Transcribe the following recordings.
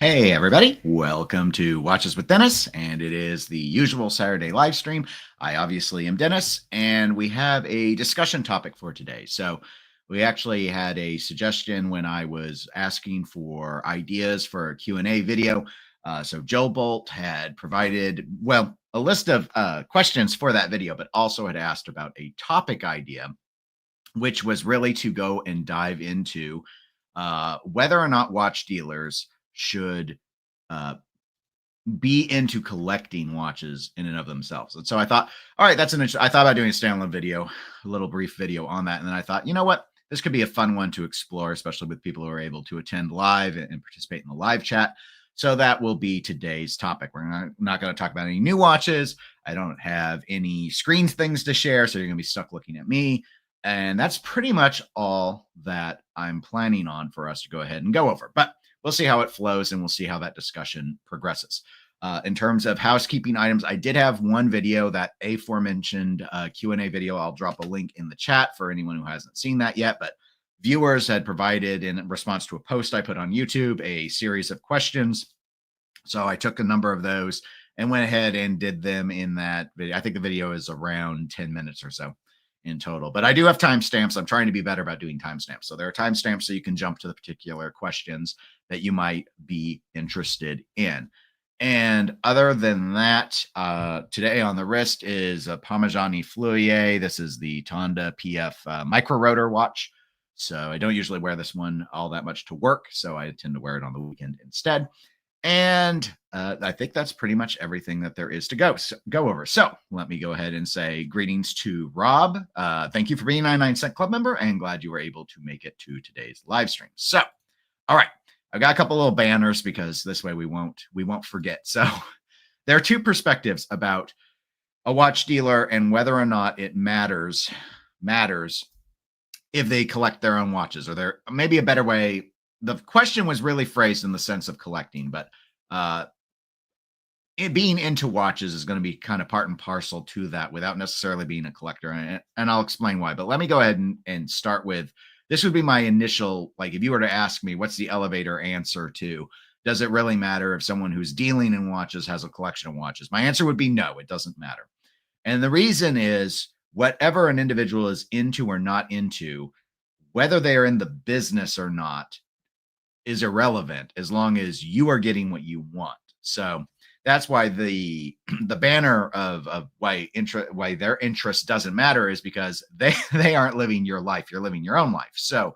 Hey, everybody. Welcome to Watches with Dennis, and it is the usual Saturday live stream. I obviously am Dennis, and we have a discussion topic for today. So, we actually had a suggestion when I was asking for ideas for a Q&A video. So, Joe Bolt had provided, well, a list of questions for that video, but also had asked about a topic idea, which was really to go and dive into whether or not watch dealers should uh, be into collecting watches in and of themselves. And so I thought, all right, I thought about doing a standalone video, a little brief video on that. And then I thought, you know what? This could be a fun one to explore, especially with people who are able to attend live and participate in the live chat. So that will be today's topic. We're not going to talk about any new watches. I don't have any screen things to share. So you're going to be stuck looking at me. And that's pretty much all that I'm planning on for us to go ahead and go over. But we'll see how it flows and we'll see how that discussion progresses. In terms of housekeeping items, I did have one video, that aforementioned Q&A video. I'll drop a link in the chat for anyone who hasn't seen that yet, but viewers had provided, in response to a post I put on YouTube, a series of questions. So I took a number of those and went ahead and did them in that video. I think the video is around 10 minutes or so in total, but I do have timestamps. I'm trying to be better about doing timestamps. So there are timestamps so you can jump to the particular questions that you might be interested in. And other than that, today on the wrist is a Parmigiani Fluier. This is the Tonda PF micro rotor watch. So I don't usually wear this one all that much to work. So I tend to wear it on the weekend instead. And I think that's pretty much everything that there is to go over. So let me go ahead and say greetings to Rob. Thank you for being a 99-cent club member, and glad you were able to make it to today's live stream. So, all right, I've got a couple little banners because this way we won't forget. So there are two perspectives about a watch dealer and whether or not it matters if they collect their own watches, or there maybe a better way. The question was really phrased in the sense of collecting, but it being into watches is going to be kind of part and parcel to that without necessarily being a collector. And I'll explain why, but let me go ahead and start with, this would be my initial, like, if you were to ask me, what's the elevator answer to, does it really matter if someone who's dealing in watches has a collection of watches? My answer would be no, it doesn't matter. And the reason is, whatever an individual is into or not into, whether they are in the business or not, is irrelevant as long as you are getting what you want. So that's why the banner of why their interest doesn't matter is because they aren't living your life. You're living your own life. So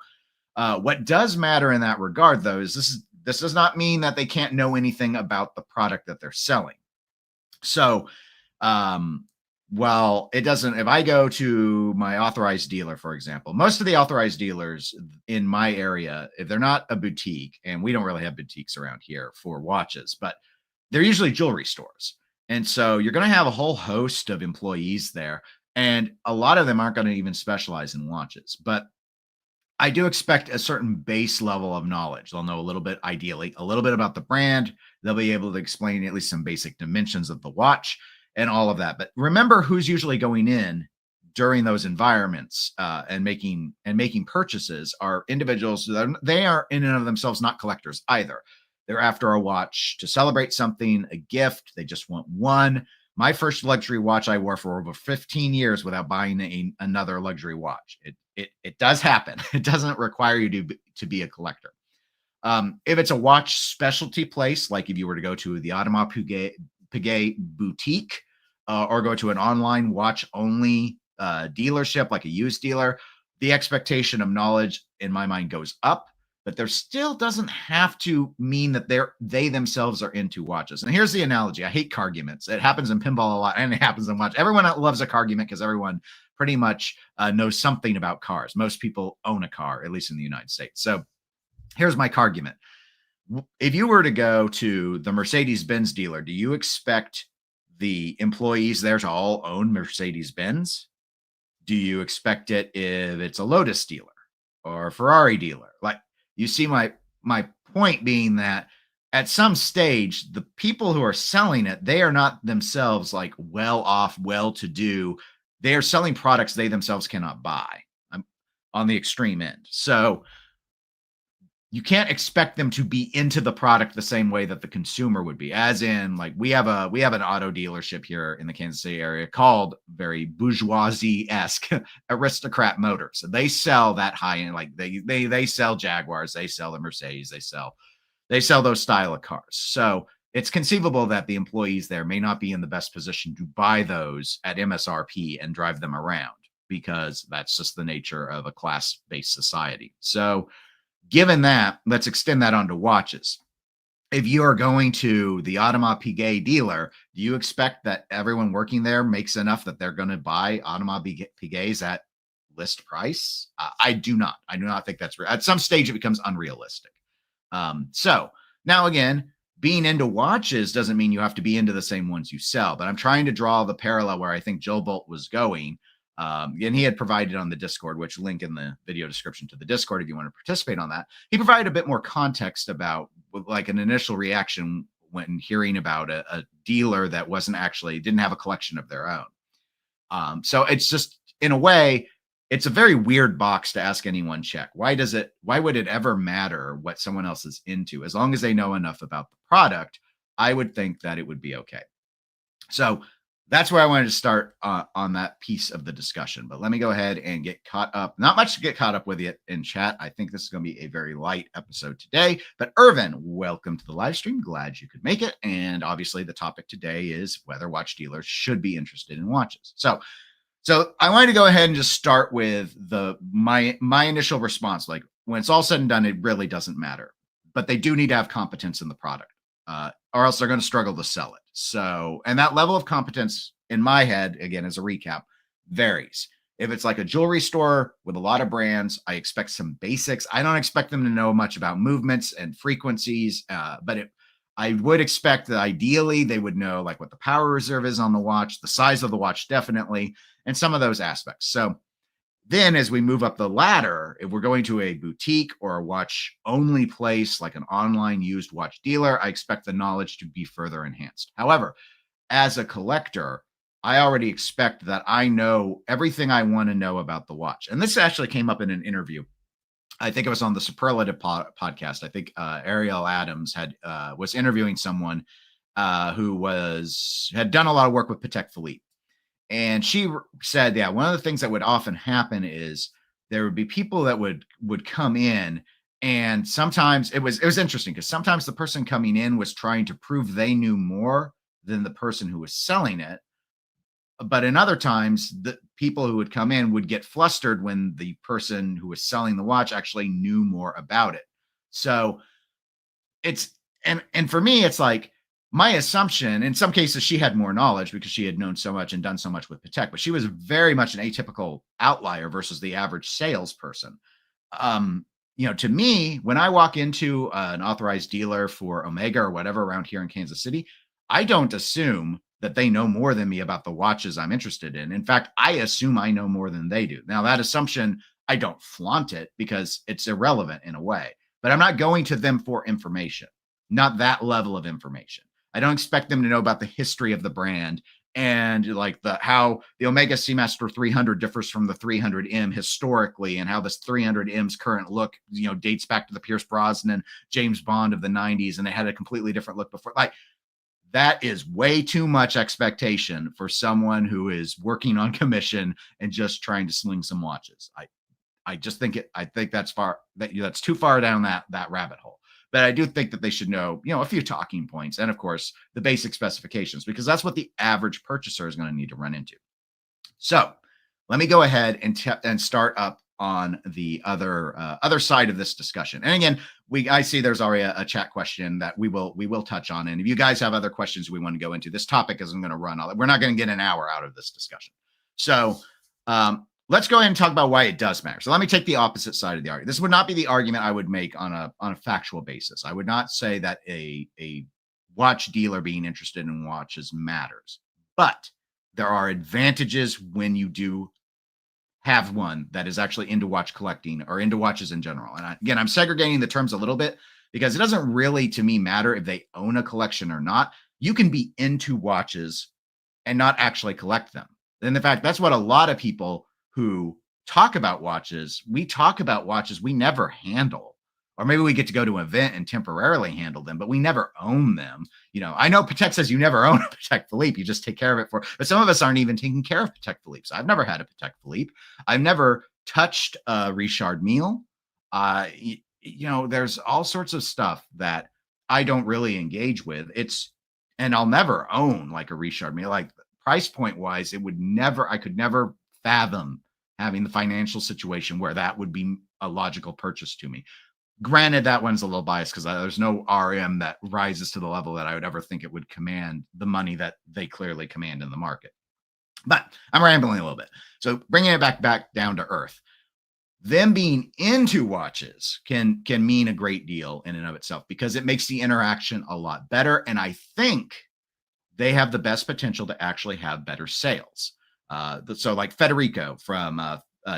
what does matter in that regard, though, is this does not mean that they can't know anything about the product that they're selling. So well, it doesn't, if I go to my authorized dealer, for example, most of the authorized dealers in my area, if they're not a boutique, and we don't really have boutiques around here for watches, but they're usually jewelry stores. And so you're going to have a whole host of employees there. And a lot of them aren't going to even specialize in watches. But I do expect a certain base level of knowledge. They'll know a little bit, ideally, a little bit about the brand. They'll be able to explain at least some basic dimensions of the watch and all of that. But remember who's usually going in during those environments and making purchases are individuals that they are in and of themselves not collectors either. They're after a watch to celebrate something, a gift. They just want one. My first luxury watch I wore for over 15 years without buying another luxury watch. It does happen. It doesn't require you to be a collector. If it's a watch specialty place, like if you were to go to the Audemars Piguet boutique or go to an online watch only dealership, like a used dealer, the expectation of knowledge in my mind goes up, but there still doesn't have to mean that they themselves are into watches. And here's the analogy. I hate carguments. It happens in pinball a lot, and it happens in watch. Everyone loves a cargument because everyone pretty much knows something about cars. Most people own a car, at least in the United States. So here's my cargument. If you were to go to the Mercedes-Benz dealer, do you expect the employees there to all own Mercedes-Benz? Do you expect it if it's a Lotus dealer or a Ferrari dealer? Like, you see my point being that at some stage, the people who are selling it, they are not themselves like well off, well-to-do. They are selling products they themselves cannot buy. I'm on the extreme end. So you can't expect them to be into the product the same way that the consumer would be. As in, like we have an auto dealership here in the Kansas City area called very bourgeoisie-esque Aristocrat Motors. They sell that high end, like they sell Jaguars, they sell the Mercedes, they sell those style of cars. So it's conceivable that the employees there may not be in the best position to buy those at MSRP and drive them around, because that's just the nature of a class-based society. So given that, let's extend that onto watches. If you are going to the Audemars Piguet dealer, do you expect that everyone working there makes enough that they're going to buy Audemars Piguets at list price? I do not. I do not think that's real. At some stage, it becomes unrealistic. So now again, being into watches doesn't mean you have to be into the same ones you sell, but I'm trying to draw the parallel where I think Joe Bolt was going. And he had provided on the Discord, which link in the video description to the Discord if you want to participate on that. He provided a bit more context about like an initial reaction when hearing about a dealer that didn't have a collection of their own. So it's just, in a way, it's a very weird box to ask anyone check. Why would it ever matter what someone else is into? As long as they know enough about the product, I would think that it would be okay. So that's where I wanted to start on that piece of the discussion. But let me go ahead and get caught up. Not much to get caught up with yet in chat. I think this is going to be a very light episode today. But Irvin, welcome to the live stream. Glad you could make it. And obviously the topic today is whether watch dealers should be interested in watches. So I wanted to go ahead and just start with my initial response. Like, when it's all said and done, it really doesn't matter. But they do need to have competence in the product, or else they're going to struggle to sell it. So, and that level of competence in my head, again, as a recap, varies. If it's like a jewelry store with a lot of brands, I expect some basics. I don't expect them to know much about movements and frequencies, but I would expect that ideally they would know like what the power reserve is on the watch, the size of the watch, definitely, and some of those aspects. So then as we move up the ladder, if we're going to a boutique or a watch only place, like an online used watch dealer, I expect the knowledge to be further enhanced. However, as a collector, I already expect that I know everything I want to know about the watch. And this actually came up in an interview. I think it was on the Superlative podcast. I think Ariel Adams was interviewing someone who had done a lot of work with Patek Philippe. And she said, yeah, one of the things that would often happen is there would be people that would come in, and sometimes it was interesting because sometimes the person coming in was trying to prove they knew more than the person who was selling it. But in other times, the people who would come in would get flustered when the person who was selling the watch actually knew more about it. So it's, and for me, it's like, my assumption, in some cases, she had more knowledge because she had known so much and done so much with Patek, but she was very much an atypical outlier versus the average salesperson. To me, when I walk into an authorized dealer for Omega or whatever around here in Kansas City, I don't assume that they know more than me about the watches I'm interested in. In fact, I assume I know more than they do. Now, that assumption, I don't flaunt it because it's irrelevant in a way, but I'm not going to them for information, not that level of information. I don't expect them to know about the history of the brand and like how the Omega Seamaster 300 differs from the 300M historically, and how this 300M's current look, dates back to the Pierce Brosnan, James Bond of the 90s, and it had a completely different look before. Like, that is way too much expectation for someone who is working on commission and just trying to sling some watches. I think that's too far down that rabbit hole. But I do think that they should know, a few talking points and, of course, the basic specifications, because that's what the average purchaser is going to need to run into. So let me go ahead and start up on the other side of this discussion. And again, I see there's already a chat question that we will touch on. And if you guys have other questions we want to go into, this topic isn't going to run we're not going to get an hour out of this discussion. So let's go ahead and talk about why it does matter. So let me take the opposite side of the argument. This would not be the argument I would make on a factual basis. I would not say that a watch dealer being interested in watches matters, but there are advantages when you do have one that is actually into watch collecting or into watches in general. And again, I'm segregating the terms a little bit because it doesn't really, to me, matter if they own a collection or not. You can be into watches and not actually collect them. And in fact, that's what a lot of people who talk about watches, we talk about watches we never handle or maybe we get to go to an event and temporarily handle them, but we never own them. I know Patek says you never own a Patek Philippe, you just take care of it but some of us aren't even taking care of Patek Philippe's. I've never had a Patek Philippe. I've never touched a Richard Mille. There's all sorts of stuff that I don't really engage with. And I'll never own like a Richard Mille. Like price point wise, I could never fathom having the financial situation where that would be a logical purchase to me. Granted, that one's a little biased because there's no RM that rises to the level that I would ever think it would command the money that they clearly command in the market. But I'm rambling a little bit. So bringing it back down to earth, them being into watches can mean a great deal in and of itself because it makes the interaction a lot better. And I think they have the best potential to actually have better sales. So like Federico from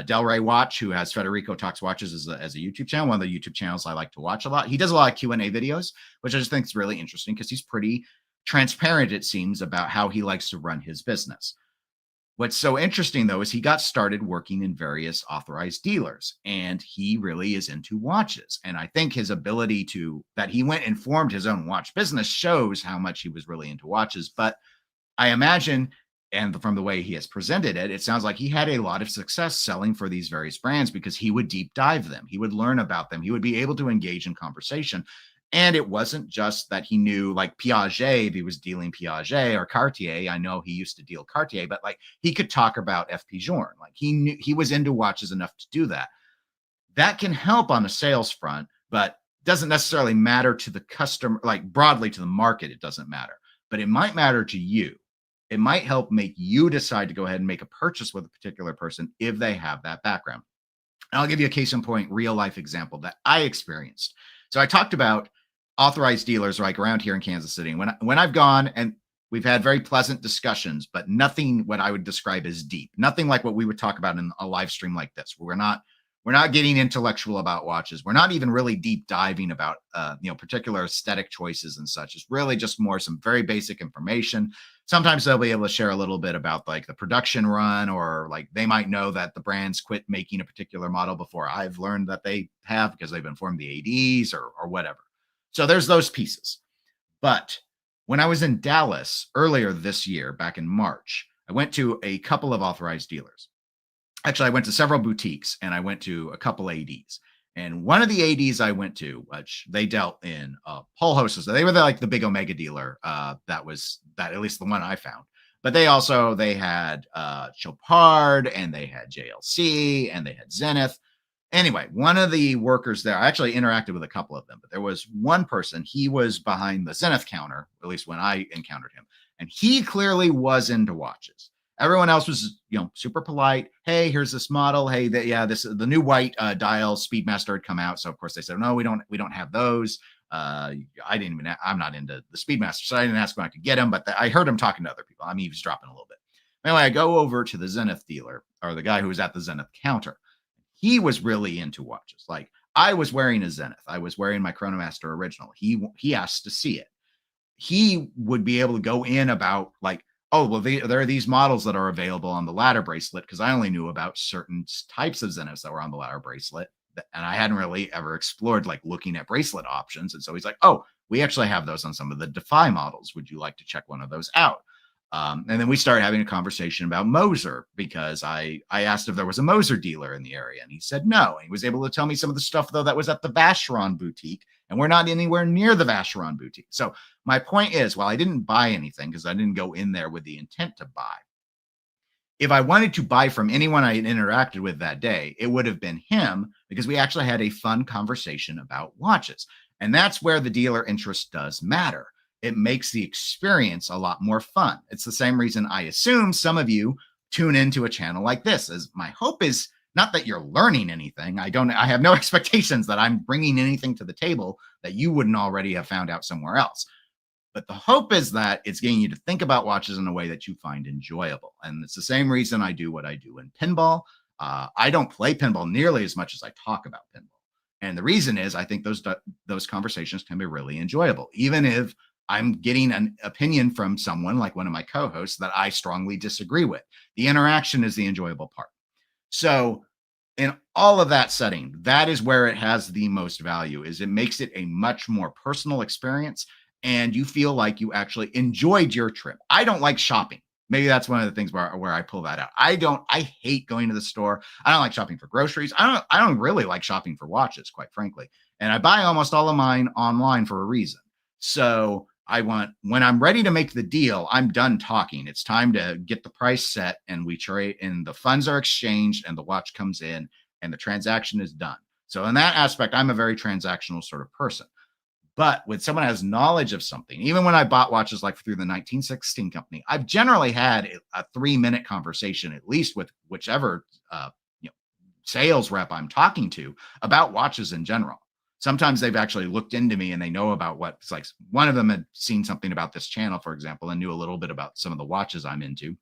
Del Rey Watch, who has Federico Talks Watches as a YouTube channel, one of the YouTube channels I like to watch a lot. He does a lot of Q&A videos, which I just think is really interesting because he's pretty transparent, it seems, about how he likes to run his business. What's so interesting, though, is he got started working in various authorized dealers, and he really is into watches. And I think his ability that he went and formed his own watch business shows how much he was really into watches. But I imagine, and from the way he has presented it, it sounds like he had a lot of success selling for these various brands because he would deep dive them. He would learn about them. He would be able to engage in conversation. And it wasn't just that he knew like Piaget, if he was dealing Piaget or Cartier. I know he used to deal Cartier, but like he could talk about FP Journe. Like he was into watches enough to do that. That can help on a sales front, but doesn't necessarily matter to the customer, like broadly to the market, it doesn't matter. But it might matter to you. It might help make you decide to go ahead and make a purchase with a particular person if they have that background. And I'll give you a case in point, real life example that I experienced. So I talked about authorized dealers like around here in Kansas City. When I've gone and we've had very pleasant discussions, but nothing what I would describe as deep, nothing like what we would talk about in a live stream like this. We're not getting intellectual about watches. We're not even really deep diving about particular aesthetic choices and such. It's really just more some very basic information. Sometimes they'll be able to share a little bit about like the production run, or like they might know that the brands quit making a particular model before I've learned that they have because they've informed the ADs or whatever. So there's those pieces. But when I was in Dallas earlier this year, back in March, I went to a couple of authorized dealers. Actually, I went to several boutiques and I went to a couple ADs. And one of the ADs I went to, which they dealt in a whole host of, they were like the big Omega dealer. That at least the one I found. But they had Chopard, and they had JLC, and they had Zenith. Anyway, one of the workers there, I actually interacted with a couple of them, but there was one person, he was behind the Zenith counter, at least when I encountered him, and he clearly was into watches. Everyone else was, super polite. Hey, here's this model. Hey, the new white dial Speedmaster had come out. So of course they said, no, we don't have those. I'm not into the Speedmaster, so I didn't ask when I could get him, but I heard him talking to other people. I mean, he was dropping a little bit. Anyway, I go over to the Zenith dealer, or the guy who was at the Zenith counter. He was really into watches. Like I was wearing a Zenith. I was wearing my Chronomaster original. He asked to see it. He would be able to go in about like, oh, well, there are these models that are available on the ladder bracelet, because I only knew about certain types of Zeniths that were on the ladder bracelet. And I hadn't really ever explored like looking at bracelet options. And so he's like, oh, we actually have those on some of the Defy models. Would you like to check one of those out? And then we started having a conversation about Moser, because I asked if there was a Moser dealer in the area, and he said no. And he was able to tell me some of the stuff, though, that was at the Vacheron boutique, and we're not anywhere near the Vacheron boutique. So my point is, while I didn't buy anything because I didn't go in there with the intent to buy, if I wanted to buy from anyone I had interacted with that day, it would have been him, because we actually had a fun conversation about watches. And that's where the dealer interest does matter. It makes the experience a lot more fun. It's the same reason I assume some of you tune into a channel like this. As my hope is not that you're learning anything. I have no expectations that I'm bringing anything to the table that you wouldn't already have found out somewhere else. But the hope is that it's getting you to think about watches in a way that you find enjoyable. And it's the same reason I do what I do in pinball. I don't play pinball nearly as much as I talk about pinball. And the reason is I think those conversations can be really enjoyable, even if I'm getting an opinion from someone like one of my co-hosts that I strongly disagree with. The interaction is the enjoyable part. So in all of that setting, that is where it has the most value. Is it makes it a much more personal experience, and you feel like you actually enjoyed your trip. I don't like shopping. Maybe that's one of the things where I pull that out. I hate going to the store. I don't like shopping for groceries. I don't really like shopping for watches, quite frankly. And I buy almost all of mine online for a reason. So I want, when I'm ready to make the deal, I'm done talking. It's time to get the price set, and we trade, and the funds are exchanged, and the watch comes in, and the transaction is done. So in that aspect, I'm a very transactional sort of person. But when someone has knowledge of something, even when I bought watches like through the 1916 company, I've generally had a 3-minute conversation, at least with whichever sales rep I'm talking to, about watches in general. Sometimes they've actually looked into me and they know about what it's like. One of them had seen something about this channel, for example, and knew a little bit about some of the watches I'm into.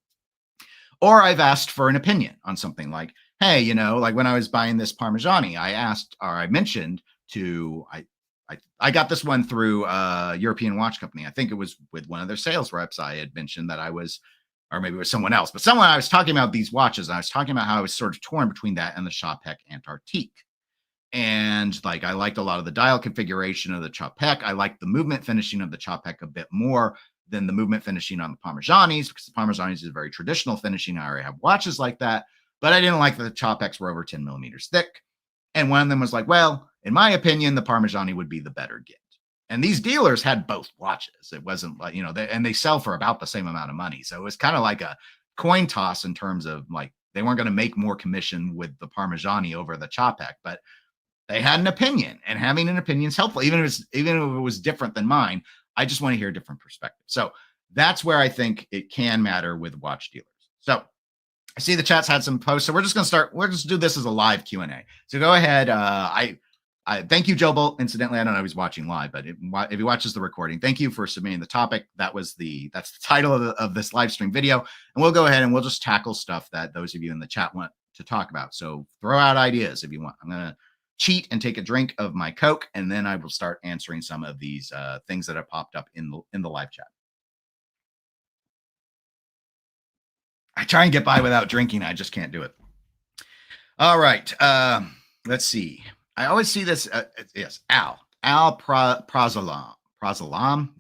Or I've asked for an opinion on something like, hey, like when I was buying this Parmigiani, I asked, or I mentioned to, I got this one through a European watch company. I think it was with one of their sales reps. I had mentioned that I was, or maybe it was someone else, but someone, I was talking about these watches. And I was talking about how I was sort of torn between that and the Chopek Antarctique. And like, I liked a lot of the dial configuration of the Chopek. I liked the movement finishing of the Chopek a bit more than the movement finishing on the Parmigianis, because the Parmigianis is a very traditional finishing. I already have watches like that, but I didn't like that the Chopeks were over 10 millimeters thick. And one of them was like, well, in my opinion, the Parmigiani would be the better gift. And these dealers had both watches. It wasn't like, and they sell for about the same amount of money. So it was kind of like a coin toss in terms of like, they weren't going to make more commission with the Parmigiani over the Chopek, but they had an opinion, and having an opinion is helpful. Even if it was different than mine, I just want to hear a different perspective. So that's where I think it can matter with watch dealers. So I see the chat's had some posts, so we're just going to start. We're just do this as a live Q&A. So go ahead. I thank you, Joe Bolt. Incidentally, I don't know if he's watching live, but if he watches the recording, thank you for submitting the topic. That's the title of this live stream video, and we'll go ahead and we'll just tackle stuff that those of you in the chat want to talk about. So throw out ideas if you want. I'm gonna cheat and take a drink of my Coke, and then I will start answering some of these things that have popped up in the live chat. I try and get by without drinking. I just can't do it. All right. Let's see. I always see this. Yes, Al Prazalam.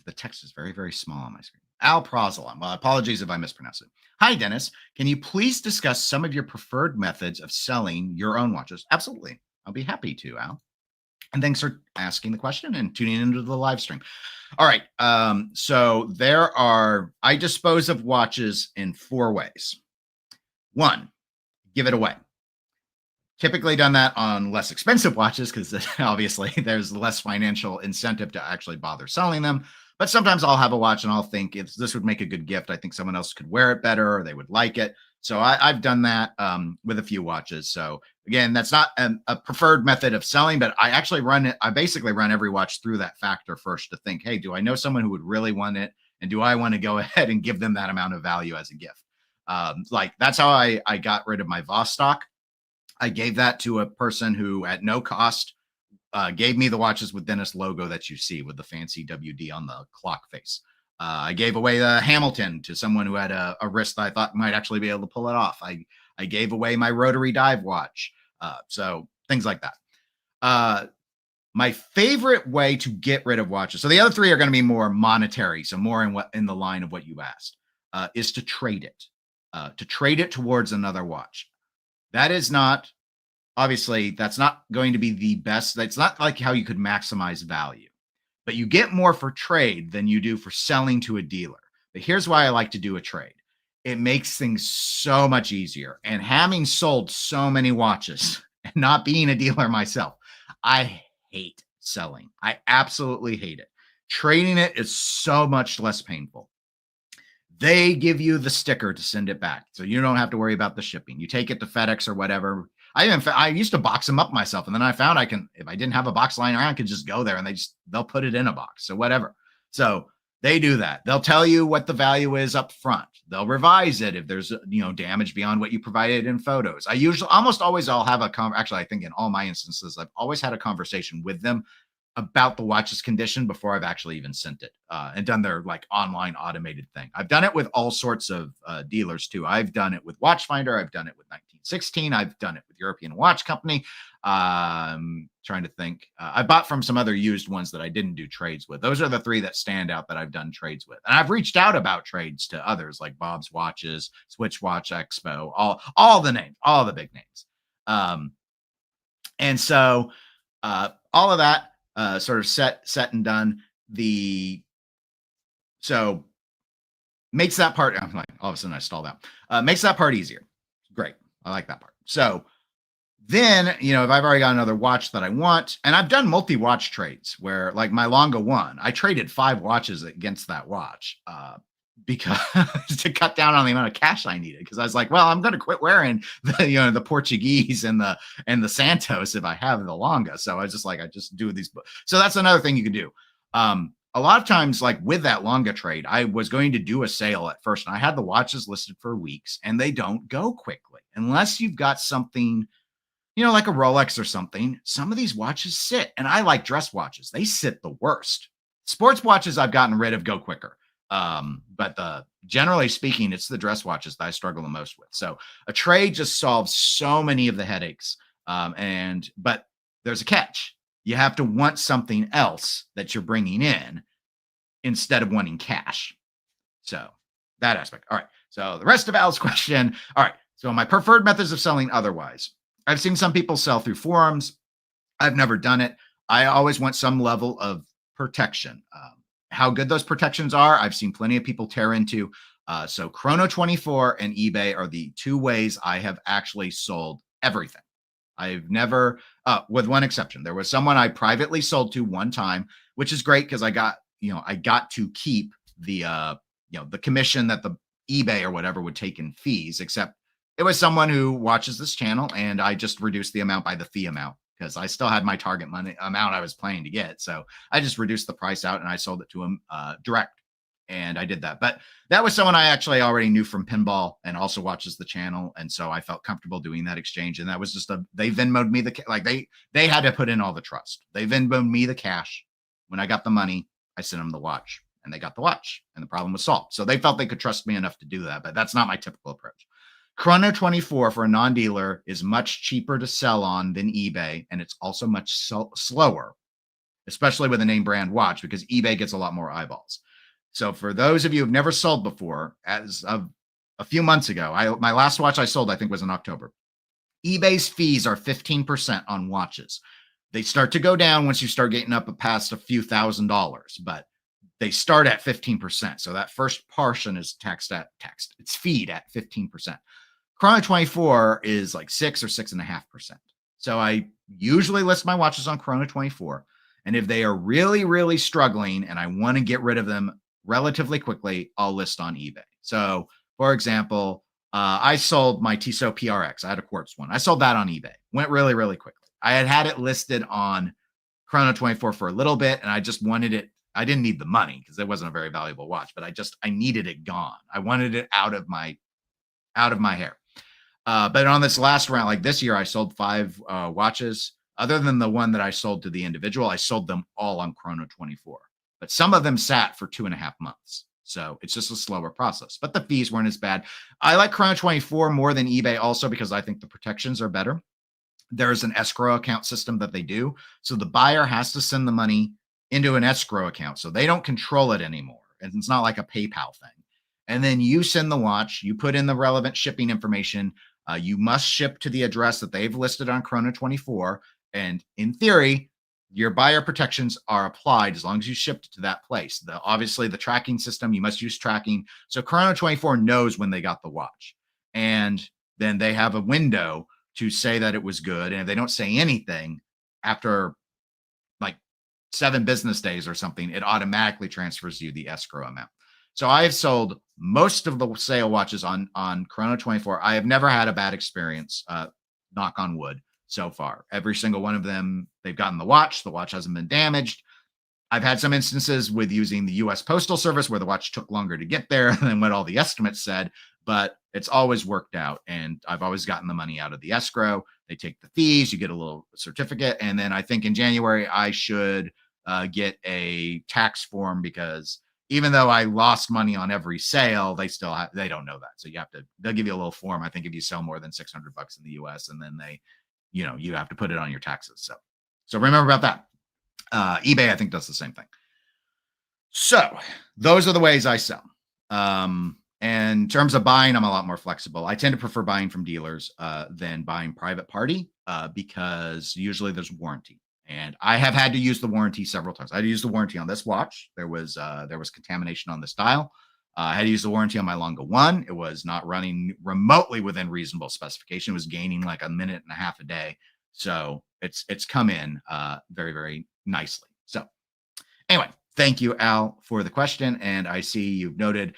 The text is very, very small on my screen. Al Prazalam. Well, apologies if I mispronounce it. Hi, Dennis. Can you please discuss some of your preferred methods of selling your own watches? Absolutely. I'll be happy to, Al. And thanks for asking the question and tuning into the live stream. All right. So I dispose of watches in 4 ways. 1, give it away. Typically done that on less expensive watches because obviously there's less financial incentive to actually bother selling them. But sometimes I'll have a watch and I'll think if this would make a good gift, I think someone else could wear it better or they would like it. So I've done that with a few watches. So again, that's not a preferred method of selling, but I actually basically run every watch through that factor first to think, hey, do I know someone who would really want it? And do I want to go ahead and give them that amount of value as a gift? Like that's how I got rid of my Vostok. I gave that to a person who at no cost gave me the watches with Dennis logo that you see with the fancy WD on the clock face. I gave away the Hamilton to someone who had a wrist that I thought might actually be able to pull it off. I gave away my rotary dive watch. So things like that. My favorite way to get rid of watches. So the other 3 are going to be more monetary. So more in the line of what you asked, is to trade it towards another watch. That is not, obviously, that's not going to be the best. That's not like how you could maximize value. But you get more for trade than you do for selling to a dealer. But here's why I like to do a trade. It makes things so much easier. And having sold so many watches and not being a dealer myself, I hate selling. I absolutely hate it. Trading it is so much less painful. They give you the sticker to send it back. So you don't have to worry about the shipping. You take it to FedEx or whatever. I used to box them up myself, and then I found if I didn't have a box lying around, I could just go there and they'll put it in a box. So whatever. So they do that. They'll tell you what the value is up front. They'll revise it if there's damage beyond what you provided in photos. Almost always I'll have actually, I think in all my instances, I've always had a conversation with them about the watch's condition before I've actually even sent it and done their like online automated thing. I've done it with all sorts of dealers too. I've done it with Watchfinder. I've done it with 1916. I've done it with European Watch Company. Trying to think. I bought from some other used ones that I didn't do trades with. Those are the three that stand out that I've done trades with. And I've reached out about trades to others like Bob's Watches, Switch Watch Expo, all the names, all the big names. And so all of that sort of set and done. So makes that part. I'm like, all of a sudden I stalled out. Makes that part easier. Great. I like that part. So then, you know, if I've already got another watch that I want, and I've done multi-watch trades where like my Longa one, I traded 5 watches against that watch because to cut down on the amount of cash I needed. Because I was like, well, I'm going to quit wearing the Portuguese and the Santos if I have the Longa. So I was just like, I just do these. So that's another thing you can do. A lot of times, like with that Longa trade, I was going to do a sale at first, and I had the watches listed for weeks, and they don't go quickly unless you've got something, you know, like a Rolex or something. Some of these watches sit, and I like dress watches. They sit the worst. Sports watches I've gotten rid of go quicker. But generally speaking, it's the dress watches that I struggle the most with. So a trade just solves so many of the headaches. But there's a catch. You have to want something else that you're bringing in instead of wanting cash. So that aspect. All right. So the rest of Al's question. All right. So my preferred methods of selling otherwise. I've seen some people sell through forums. I've never done it. I always want some level of protection. How good those protections are, I've seen plenty of people tear into. So Chrono24 and eBay are the 2 ways I have actually sold everything. I've never, with one exception, there was someone I privately sold to one time, which is great because I got to keep the commission that the eBay or whatever would take in fees, except it was someone who watches this channel, and I just reduced the amount by the fee amount because I still had my target money amount I was planning to get. So I just reduced the price out and I sold it to him direct. And I did that. But that was someone I actually already knew from pinball and also watches the channel. And so I felt comfortable doing that exchange. And that was just they Venmo'd me they had to put in all the trust. They Venmo'd me the cash. When I got the money, I sent them the watch, and they got the watch, and the problem was solved. So they felt they could trust me enough to do that. But that's not my typical approach. Chrono24 for a non-dealer is much cheaper to sell on than eBay. And it's also much slower, especially with a name brand watch, because eBay gets a lot more eyeballs. So for those of you who've never sold before, as of a few months ago, my last watch I sold, I think, was in October. eBay's fees are 15% on watches. They start to go down once you start getting up past a few $1,000s, but they start at 15%. So that first portion is it's feed at 15%. Chrono24 is like 6 or 6.5%. So I usually list my watches on Chrono24. And if they are really, really struggling and I want to get rid of them relatively quickly, I'll list on eBay. So, for example, I sold my Tissot PRX. I had a quartz one. I sold that on eBay. Went really, really quickly. I had it listed on Chrono24 for a little bit, and I just wanted it. I didn't need the money because it wasn't a very valuable watch, but I needed it gone. I wanted it out of my hair. But on this last round, like this year, I sold 5 watches. Other than the one that I sold to the individual, I sold them all on Chrono24. But some of them sat for 2.5 months. So it's just a slower process. But the fees weren't as bad. I like Chrono24 more than eBay also because I think the protections are better. There's an escrow account system that they do. So the buyer has to send the money into an escrow account. So they don't control it anymore. And it's not like a PayPal thing. And then you send the watch, you put in the relevant shipping information. You must ship to the address that they've listed on Chrono24. And in theory, your buyer protections are applied as long as you shipped it to that place. Obviously, the tracking system, you must use tracking. So Chrono24 knows when they got the watch. And then they have a window to say that it was good. And if they don't say anything after like 7 business days or something, it automatically transfers you the escrow amount. So I have sold most of the sale watches on Chrono24. I have never had a bad experience, knock on wood, so far. Every single one of them, they've gotten the watch. The watch hasn't been damaged. I've had some instances with using the U.S. Postal Service where the watch took longer to get there than what all the estimates said, but it's always worked out. And I've always gotten the money out of the escrow. They take the fees, you get a little certificate. And then I think in January, I should get a tax form, because even though I lost money on every sale, they don't know that. So they'll give you a little form. I think if you sell more than $600 in the US, and then you have to put it on your taxes. So remember about that. eBay, I think, does the same thing. So those are the ways I sell. And in terms of buying, I'm a lot more flexible. I tend to prefer buying from dealers than buying private party because usually there's warranty. And I have had to use the warranty several times. I had to use the warranty on this watch. There was contamination on this dial. I had to use the warranty on my Longa 1. It was not running remotely within reasonable specification. It was gaining like a minute and a half a day. So it's come in very, very nicely. So anyway, thank you, Al, for the question. And I see you've noted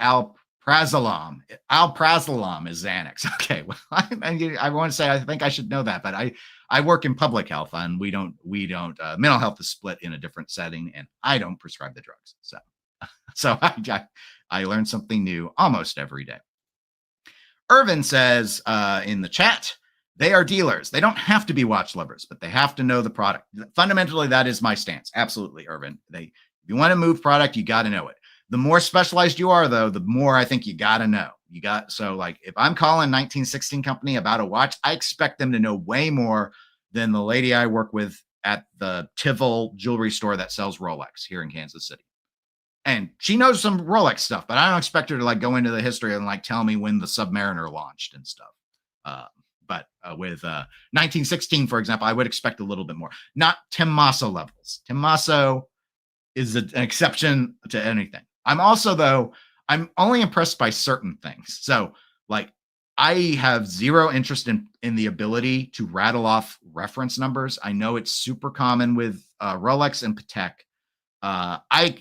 alprazolam. Alprazolam is Xanax. Okay. Well, I want to say, I think I should know that, but I work in public health, and we don't mental health is split in a different setting, and I don't prescribe the drugs. So I learn something new almost every day. Irvin says in the chat, they are dealers. They don't have to be watch lovers, but they have to know the product. Fundamentally, that is my stance. Absolutely, Irvin. If you want to move product, you got to know it. The more specialized you are, though, the more I think you got to know. So like if I'm calling 1916 Company about a watch, I expect them to know way more than the lady I work with at the Tivol jewelry store that sells Rolex here in Kansas City. And she knows some Rolex stuff, but I don't expect her to like go into the history and like tell me when the Submariner launched and stuff. But with 1916, for example, I would expect a little bit more. Not Tim Masso levels. Tim Masso is an exception to anything. I'm only impressed by certain things. So like I have zero interest in the ability to rattle off reference numbers. I know it's super common with Rolex and Patek.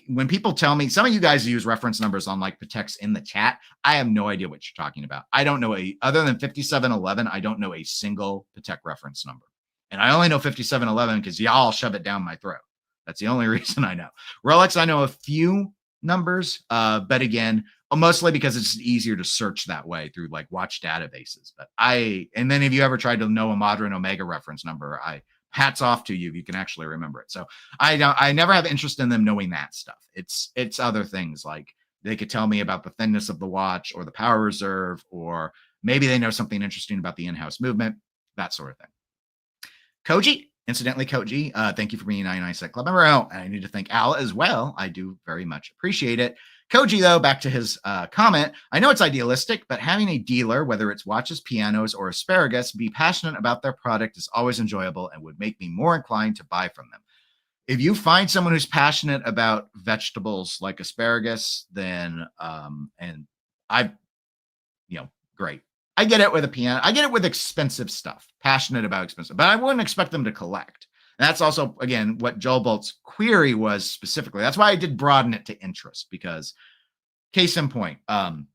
When people tell me, some of you guys use reference numbers on like Pateks in the chat, I have no idea what you're talking about. I don't know other than 5711, I don't know a single Patek reference number. And I only know 5711 because y'all shove it down my throat. That's the only reason I know. Rolex, I know a few numbers, but again, mostly because it's easier to search that way through like watch databases. And then if you ever tried to know a Modern Omega reference number, hats off to you if you can actually remember it. So I never have interest in them knowing that stuff. It's other things, like they could tell me about the thinness of the watch or the power reserve, or maybe they know something interesting about the in-house movement, that sort of thing. Koji, incidentally, thank you for being a 99 Club member. And I need to thank Al as well. I do very much appreciate it. Koji, though, back to his comment, I know it's idealistic, but having a dealer, whether it's watches, pianos, or asparagus, be passionate about their product is always enjoyable and would make me more inclined to buy from them. If you find someone who's passionate about vegetables like asparagus, then great. I get it with a piano. I get it with expensive stuff, passionate about expensive, but I wouldn't expect them to collect. And that's also, again, what Joel Bolt's query was specifically. That's why I did broaden it to interest, because case in point, one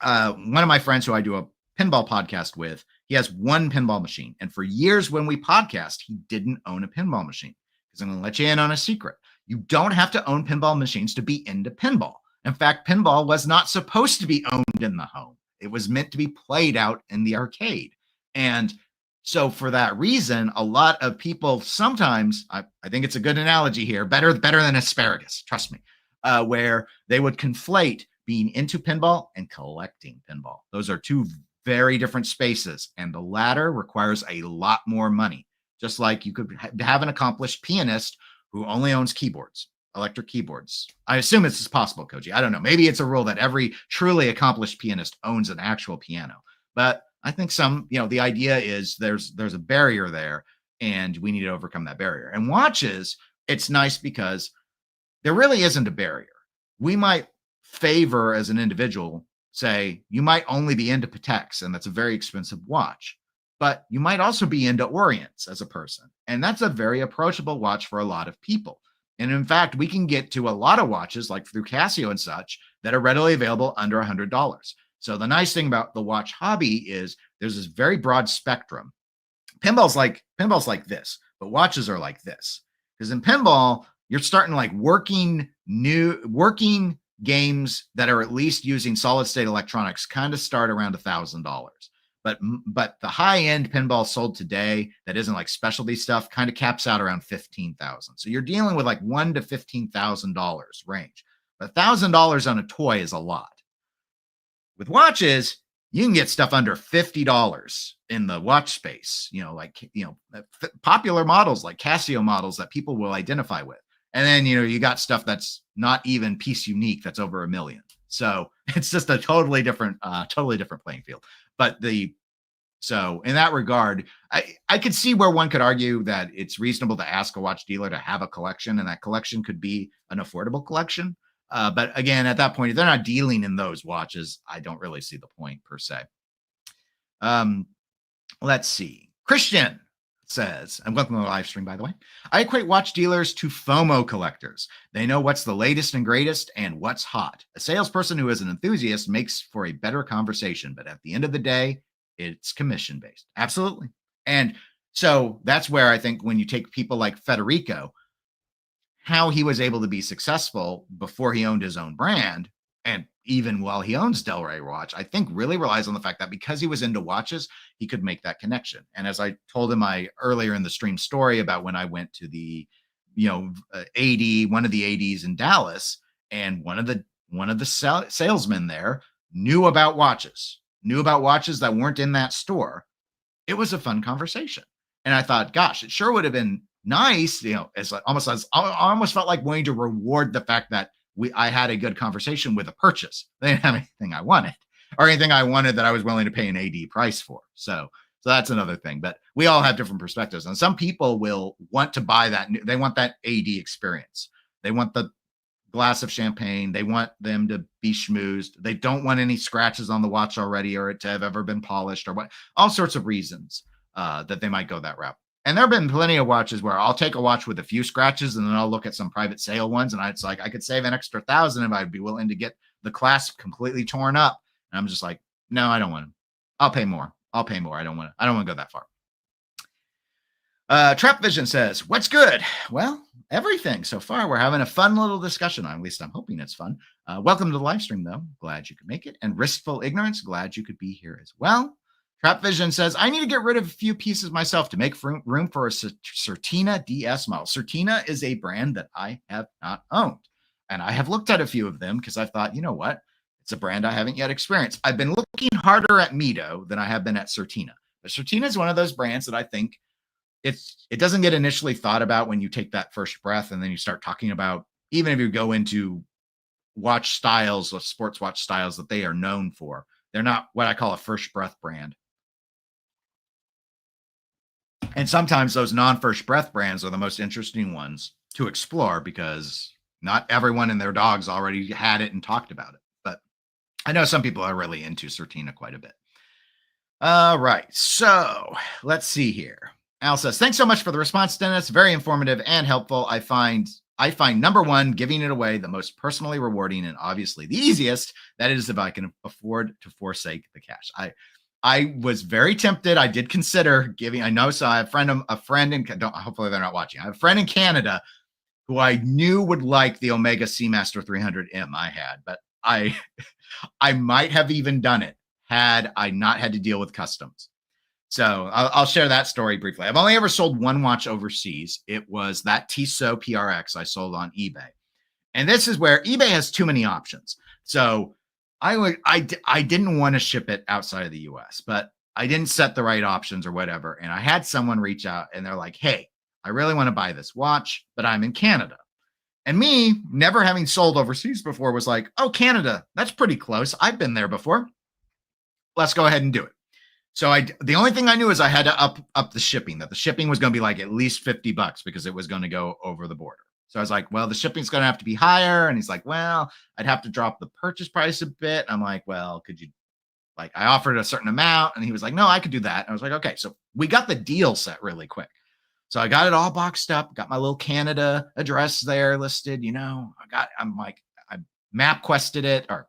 of my friends who I do a pinball podcast with, he has one pinball machine. And for years when we podcast, he didn't own a pinball machine. Because I'm going to let you in on a secret. You don't have to own pinball machines to be into pinball. In fact, pinball was not supposed to be owned in the home. It was meant to be played out in the arcade. And so for that reason, a lot of people sometimes, I think it's a good analogy here, better than asparagus, trust me, where they would conflate being into pinball and collecting pinball. Those are two very different spaces, and the latter requires a lot more money. Just like you could have an accomplished pianist who only owns keyboards, electric keyboards. I assume it's possible, Koji. I don't know. Maybe it's a rule that every truly accomplished pianist owns an actual piano. But I think the idea is there's a barrier there, and we need to overcome that barrier. And watches, it's nice because there really isn't a barrier. We might favor, as an individual, say, you might only be into Pateks, and that's a very expensive watch. But you might also be into Orients as a person. And that's a very approachable watch for a lot of people. And in fact, we can get to a lot of watches, like through Casio and such, that are readily available under $100. So the nice thing about the watch hobby is there's this very broad spectrum. Pinball's like this, but watches are like this. Because in pinball, you're starting like working games that are at least using solid state electronics kind of start around $1,000. but the high end pinball sold today that isn't like specialty stuff kind of caps out around 15,000. So you're dealing with like $1,000 to $15,000 range. But $1,000 on a toy is a lot. With watches, you can get stuff under $50 in the watch space, popular models like Casio models that people will identify with. And then, you got stuff that's not even piece unique that's over $1 million. So it's just a totally different playing field. But so in that regard, I could see where one could argue that it's reasonable to ask a watch dealer to have a collection, and that collection could be an affordable collection. But again, at that point, if they're not dealing in those watches, I don't really see the point per se. Let's see. Christian says, and welcome to the live stream, by the way. I equate watch dealers to FOMO collectors. They know what's the latest and greatest and what's hot. A salesperson who is an enthusiast makes for a better conversation, but at the end of the day, it's commission based. Absolutely. And so that's where I think when you take people like Federico, how he was able to be successful before he owned his own brand, and even while he owns Del Rey watch, I think really relies on the fact that because he was into watches, he could make that connection. And as I told him earlier in the stream story about when I went to the, one of the ADs in Dallas, and one of the salesmen there knew about watches that weren't in that store. It was a fun conversation. And I thought, gosh, it sure would have been nice, as I almost felt like wanting to reward the fact that I had a good conversation with a purchase. They didn't have anything I wanted, or anything I wanted that I was willing to pay an AD price for. So that's another thing. But we all have different perspectives, and some people will want to buy that. They want that AD experience. They want the glass of champagne. They want them to be schmoozed. They don't want any scratches on the watch already, or it to have ever been polished, or all sorts of reasons that they might go that route. And there have been plenty of watches where I'll take a watch with a few scratches, and then I'll look at some private sale ones, and it's like I could save an extra $1,000 if I'd be willing to get the clasp completely torn up. And I'm just like, no, I don't want them. I'll pay more. I don't want to go that far. Trap Vision says, what's good? Well, everything so far. We're having a fun little discussion. At least I'm hoping it's fun. Welcome to the live stream, though. Glad you could make it. And Riskful Ignorance, glad you could be here as well. Trap Vision says, I need to get rid of a few pieces myself to make room for a Certina DS model. Certina is a brand that I have not owned. And I have looked at a few of them because I thought, you know what? It's a brand I haven't yet experienced. I've been looking harder at Mito than I have been at Certina. But Certina is one of those brands that I think it doesn't get initially thought about when you take that first breath, and then you start talking about, even if you go into watch styles or sports watch styles that they are known for, they're not what I call a first breath brand. And sometimes those non-first breath brands are the most interesting ones to explore because not everyone and their dogs already had it and talked about it. But I know some people are really into Certina quite a bit. All right. So let's see here. Al says, thanks so much for the response, Dennis. Very informative and helpful. I find number one, giving it away the most personally rewarding and obviously the easiest. That is if I can afford to forsake the cash. I was very tempted. I did consider giving. I know. So I have a friend in. Hopefully they're not watching. I have a friend in Canada who I knew would like the Omega Seamaster 300M I had, but I might have even done it had I not had to deal with customs. So I'll share that story briefly. I've only ever sold one watch overseas. It was that Tissot PRX I sold on eBay, and this is where eBay has too many options. So I didn't want to ship it outside of the US, but I didn't set the right options or whatever. And I had someone reach out and they're like, hey, I really want to buy this watch, but I'm in Canada. And me, never having sold overseas before, was like, oh, Canada, that's pretty close. I've been there before. Let's go ahead and do it. So the only thing I knew is I had to up the shipping, that the shipping was going to be like at least $50 because it was going to go over the border. So I was like, well, the shipping's going to have to be higher. And he's like, well, I'd have to drop the purchase price a bit. I'm like, well, could you, I offered a certain amount, and he was like, no, I could do that. And I was like, okay. So we got the deal set really quick. So I got it all boxed up, got my little Canada address there listed, I MapQuested it, or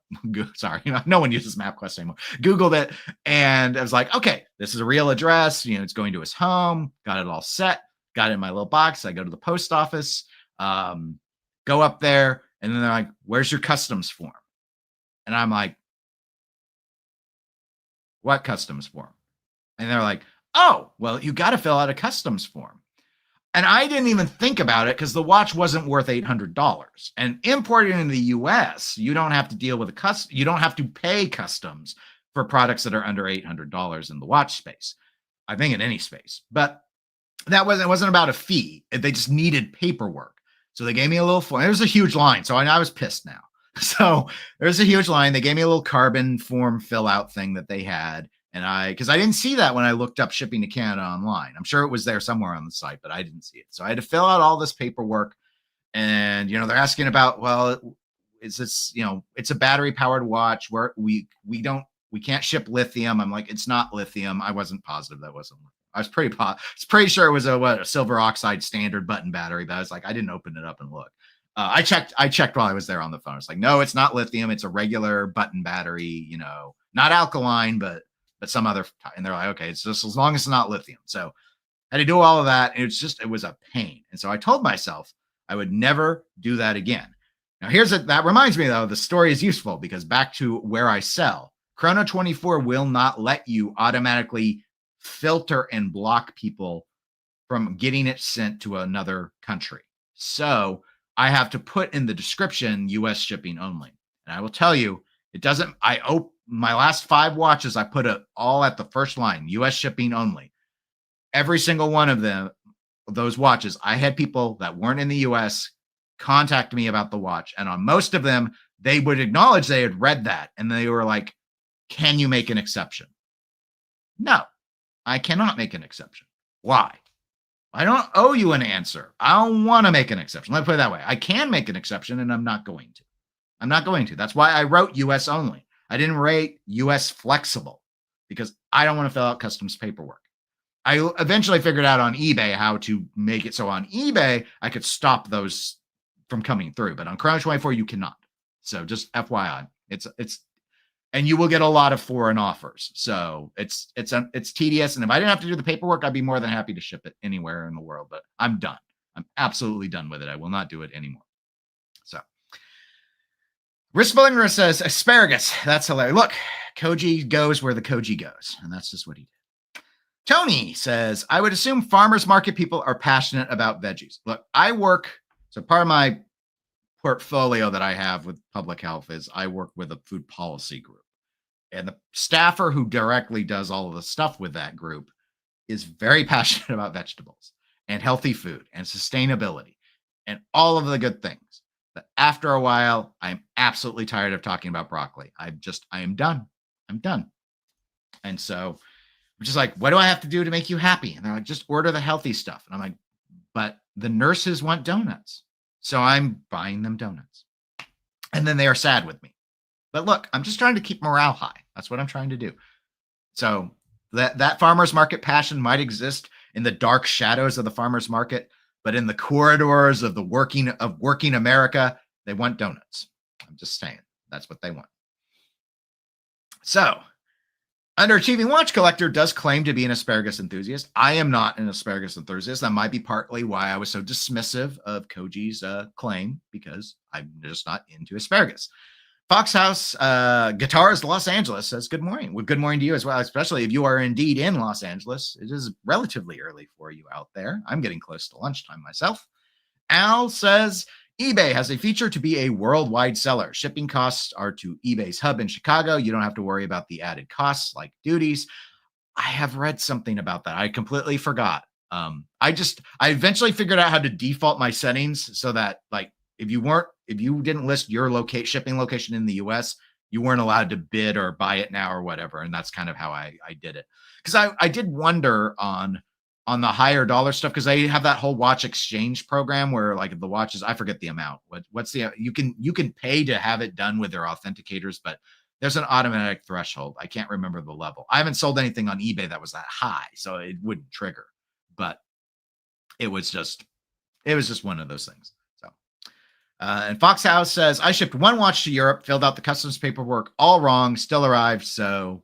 sorry, no one uses MapQuest anymore. Googled it, and I was like, okay, this is a real address. It's going to his home. Got it all set. Got it in my little box. I go to the post office, go up there, and then they're like, where's your customs form? And I'm like, what customs form? And they're like, oh, well, you got to fill out a customs form. And I didn't even think about it because the watch wasn't worth $800. And importing in the US, you don't have to deal with you don't have to pay customs for products that are under $800 in the watch space. I think in any space. But it wasn't about a fee. They just needed paperwork. So they gave me a little form. There was a huge line. So I was pissed now. So there's a huge line. They gave me a little carbon form fill out thing that they had. And because I didn't see that when I looked up shipping to Canada online. I'm sure it was there somewhere on the site, but I didn't see it. So I had to fill out all this paperwork. And, they're asking about, well, is this, it's a battery powered watch where we can't ship lithium. I'm like, it's not lithium. I wasn't positive that wasn't lithium. I was pretty sure it was a silver oxide standard button battery, but I was like, I didn't open it up and look. I checked while I was there on the phone. It's like, no, it's not lithium. It's a regular button battery, not alkaline, but some other. And they're like, okay, it's just as long as it's not lithium. So I had to do all of that. And it was a pain. And so I told myself I would never do that again. Now that reminds me though, the story is useful because back to where I sell, Chrono 24 will not let you automatically filter and block people from getting it sent to another country. So I have to put in the description US shipping only. And I will tell you, it doesn't, my last 5 watches, I put it all at the first line, US shipping only. Every single one of those watches, I had people that weren't in the US contact me about the watch. And on most of them, they would acknowledge they had read that. And they were like, can you make an exception? No, I cannot make an exception. Why? I don't owe you an answer. I don't want to make an exception. Let me put it that way. I can make an exception, and I'm not going to. I'm not going to. That's why I wrote US only. I didn't write US flexible because I don't want to fill out customs paperwork. I eventually figured out on eBay how to make it so on eBay, I could stop those from coming through. But on Chrono 24, you cannot. So just FYI, and you will get a lot of foreign offers. So it's tedious. And if I didn't have to do the paperwork, I'd be more than happy to ship it anywhere in the world. But I'm done. I'm absolutely done with it. I will not do it anymore. So Rispellinger says, asparagus. That's hilarious. Look, Koji goes where the Koji goes. And that's just what he did. Tony says, I would assume farmers market people are passionate about veggies. Look, so part of my portfolio that I have with public health is I work with a food policy group. And the staffer who directly does all of the stuff with that group is very passionate about vegetables and healthy food and sustainability and all of the good things. But after a while, I'm absolutely tired of talking about broccoli. I am done. I'm done. And so I'm just like, what do I have to do to make you happy? And they're like, just order the healthy stuff. And I'm like, but the nurses want donuts. So I'm buying them donuts. And then they are sad with me. But look, I'm just trying to keep morale high. That's what I'm trying to do. So that farmer's market passion might exist in the dark shadows of the farmer's market, but in the corridors of working America, they want donuts. I'm just saying, that's what they want. So, Underachieving Watch Collector does claim to be an asparagus enthusiast. I am not an asparagus enthusiast. That might be partly why I was so dismissive of Koji's claim, because I'm just not into asparagus. Foxhouse Guitars Los Angeles says, good morning. Well, good morning to you as well, especially if you are indeed in Los Angeles. It is relatively early for you out there. I'm getting close to lunchtime myself. Al says, eBay has a feature to be a worldwide seller. Shipping costs are to eBay's hub in Chicago. You don't have to worry about the added costs like duties. I have read something about that. I completely forgot. I eventually figured out how to default my settings so that, like, if you didn't list your shipping location in the US, you weren't allowed to bid or buy it now or whatever. And that's kind of how I did it. Because I did wonder on the higher dollar stuff, because they have that whole watch exchange program where, like, the watches, I forget the amount. What's the, you can pay to have it done with their authenticators, but there's an automatic threshold. I can't remember the level. I haven't sold anything on eBay that was that high, so it wouldn't trigger. But it was just one of those things. So, and Foxhouse says, I shipped one watch to Europe, filled out the customs paperwork, all wrong, still arrived. So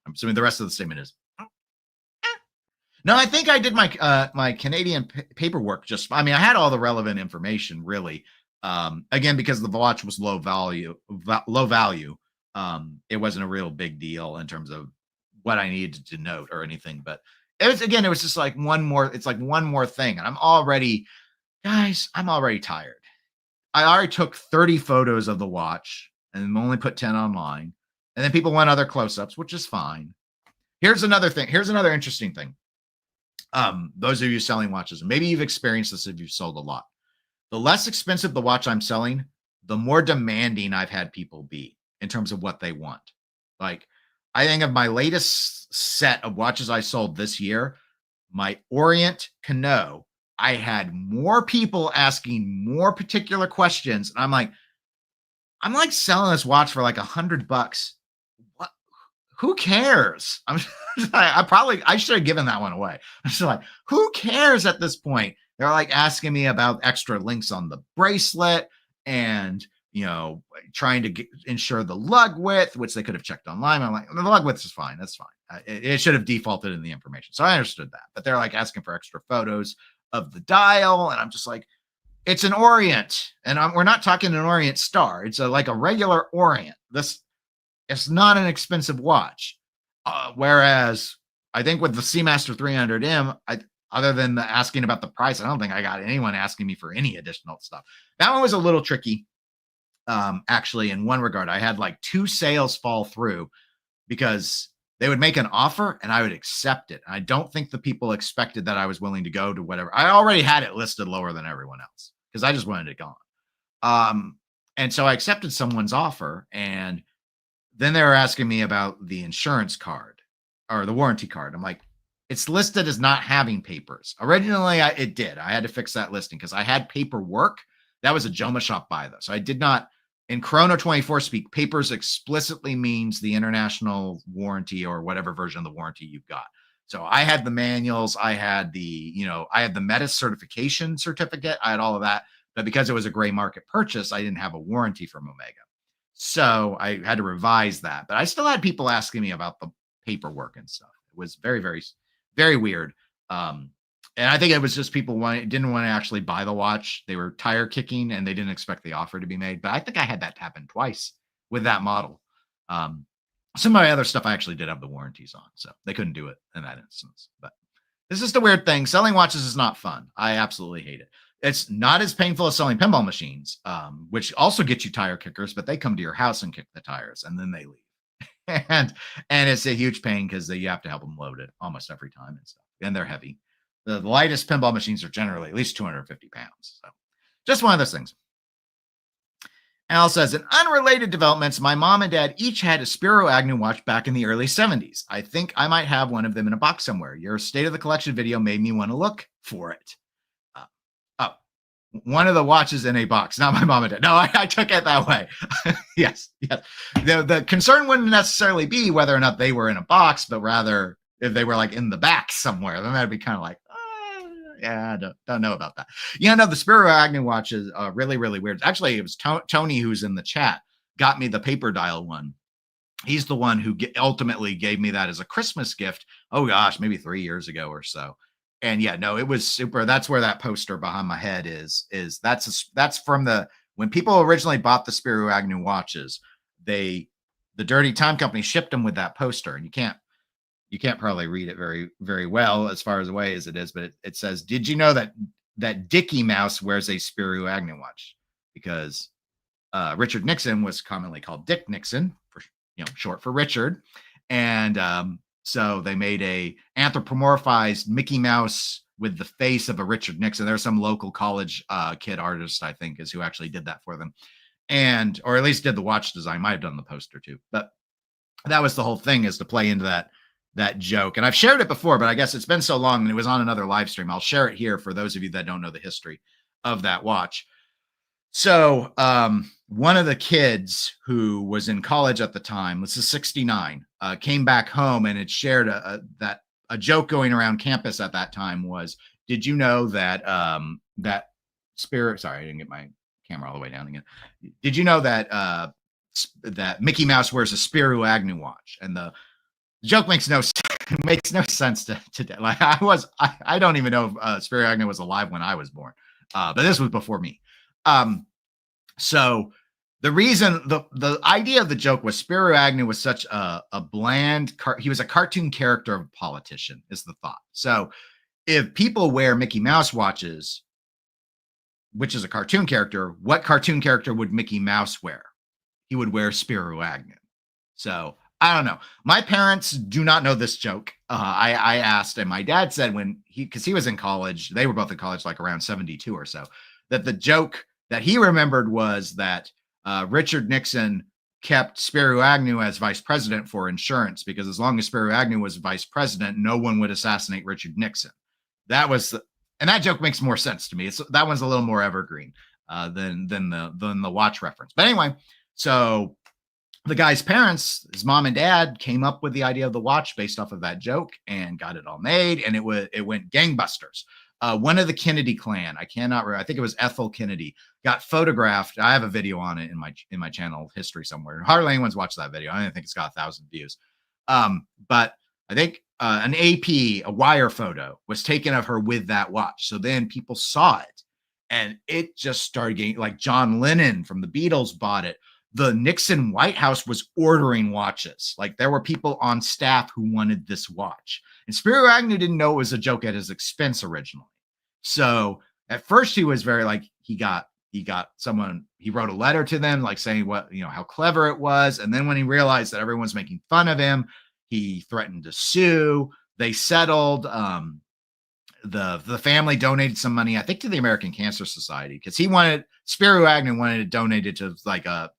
I'm assuming the rest of the statement is, no, I think I did my Canadian paperwork I had all the relevant information, really. Again, because the watch was low value. It wasn't a real big deal in terms of what I needed to note or anything. But it was just like one more. It's like one more thing, and I'm already, guys, I'm already tired. I already took 30 photos of the watch and only put 10 online. And then people want other close-ups, which is fine. Here's another thing. Here's another interesting thing. Those of you selling watches, maybe you've experienced this if you've sold a lot. The less expensive the watch I'm selling, the more demanding I've had people be in terms of what they want. Like, I think of my latest set of watches I sold this year, my Orient Cano, I had more people asking more particular questions. And I'm like selling this watch for like $100. What? Who cares? I should have given that one away. I'm just like, who cares at this point? They're like asking me about extra links on the bracelet and, trying to ensure the lug width, which they could have checked online. I'm like, the lug width is fine. That's fine. It should have defaulted in the information. So I understood that. But they're like asking for extra photos of the dial. And I'm just like, it's an Orient. And we're not talking an Orient Star. It's like a regular Orient. It's not an expensive watch. Whereas I think with the Seamaster 300M, other than asking about the price, I don't think I got anyone asking me for any additional stuff. That one was a little tricky. Actually, in one regard, I had like 2 sales fall through because they would make an offer and I would accept it. I don't think the people expected that I was willing to go to whatever. I already had it listed lower than everyone else because I just wanted it gone. And so I accepted someone's offer, and then they were asking me about the insurance card or the warranty card. I'm like, it's listed as not having papers. Originally, it did. I had to fix that listing because I had paperwork. That was a Joma Shop buy, though. So I did not, in Chrono 24 speak, papers explicitly means the international warranty or whatever version of the warranty you've got. So I had the manuals. I had I had the Metis certification certificate. I had all of that. But because it was a gray market purchase, I didn't have a warranty from Omega. So I had to revise that. But I still had people asking me about the paperwork and stuff. It was very, very, very weird. And I think it was just people didn't want to actually buy the watch. They were tire kicking and they didn't expect the offer to be made. But I think I had that happen twice with that model. Some of my other stuff I actually did have the warranties on, so they couldn't do it in that instance. But this is the weird thing. Selling watches is not fun. I absolutely hate it. It's not as painful as selling pinball machines, which also get you tire kickers, but they come to your house and kick the tires and then they leave. and it's a huge pain because you have to help them load it almost every time and stuff. And they're heavy. The lightest pinball machines are generally at least 250 pounds. So just one of those things. Al says, in unrelated developments, my mom and dad each had a Spiro Agnew watch back in the early 70s. I think I might have one of them in a box somewhere. Your State of the Collection video made me want to look for it. One of the watches in a box, not my mom and dad. No, I took it that way. Yes. The concern wouldn't necessarily be whether or not they were in a box, but rather if they were like in the back somewhere, then that'd be kind of like, yeah, I don't know about that. No, the Spiro Agnew watch is really, really weird. Actually, it was Tony who's in the chat got me the paper dial one. He's the one who ultimately gave me that as a Christmas gift. Oh gosh, maybe 3 years ago or so. And yeah, no, it was super. That's where that poster behind my head is that's from when people originally bought the Spiro Agnew watches, the Dirty Time Company shipped them with that poster, and you can't probably read it very, very well as far as away as it is, but it says, did you know that Dickie Mouse wears a Spiro Agnew watch? Because Richard Nixon was commonly called Dick Nixon, for short for Richard. And so they made a anthropomorphized Mickey Mouse with the face of a Richard Nixon. There's some local college kid artist, I think, is who actually did that for them. Or at least did the watch design. Might have done the poster too. But that was the whole thing, is to play into that joke. And I've shared it before, but I guess it's been so long and it was on another live stream. I'll share it here for those of you that don't know the history of that watch. So one of the kids who was in college at the time, this is 69, came back home and had shared a joke going around campus at that time was, did you know that that Spirit, sorry, I didn't get my camera all the way down again. Did you know that that Mickey Mouse wears a Spiro Agnew watch? And the joke makes no sense to like I don't even know if Spiro Agnew was alive when I was born, but this was before me. So The reason the idea of the joke was Spiro Agnew was such a bland he was a cartoon character of a politician is the thought. So if people wear Mickey Mouse watches, which is a cartoon character, what cartoon character would Mickey Mouse wear? He would wear Spiro Agnew. So I don't know. My parents do not know this joke. I asked, and my dad said because he was in college, they were both in college, like around 72 or so, that the joke that he remembered was that Richard Nixon kept Spiro Agnew as vice president for insurance because as long as Spiro Agnew was vice president, no one would assassinate Richard Nixon. That was, and that joke makes more sense to me. That one's a little more evergreen than the watch reference. But anyway, so the guy's parents, his mom and dad, came up with the idea of the watch based off of that joke and got it all made, and it went gangbusters. One of the Kennedy clan, I think it was Ethel Kennedy, got photographed. I have a video on it in my channel history somewhere. Hardly anyone's watched that video. I don't think it's got 1,000 views. But I think an AP, a wire photo, was taken of her with that watch. So then people saw it, and it just started getting, like, John Lennon from the Beatles bought it. The Nixon White House was ordering watches. Like, there were people on staff who wanted this watch. And Spiro Agnew didn't know it was a joke at his expense originally. So at first he was very like, he got someone, he wrote a letter to them, like saying how clever it was. And then when he realized that everyone's making fun of him, he threatened to sue. They settled. The family donated some money, I think, to the American Cancer Society, because Spiro Agnew wanted to donate it to like the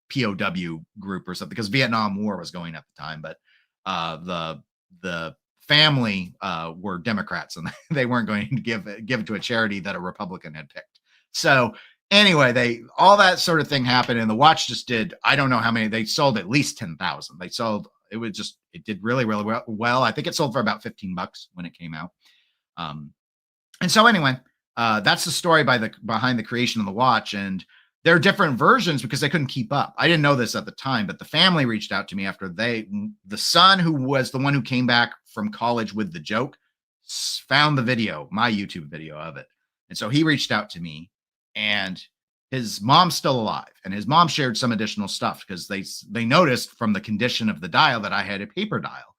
POW group or something, because Vietnam War was going at the time. But the family were Democrats, and they weren't going to give it to a charity that a Republican had picked. So anyway, all that sort of thing happened, and the watch just did, I don't know how many, they sold at least 10,000. It did really, really well. I think it sold for about $15 when it came out. And so anyway, that's the story behind the creation of the watch. And there are different versions because they couldn't keep up. I didn't know this at the time, but the family reached out to me after the son, who was the one who came back from college with the joke, found the video, my YouTube video of it. And so he reached out to me, and his mom's still alive, and his mom shared some additional stuff because they noticed from the condition of the dial that I had a paper dial.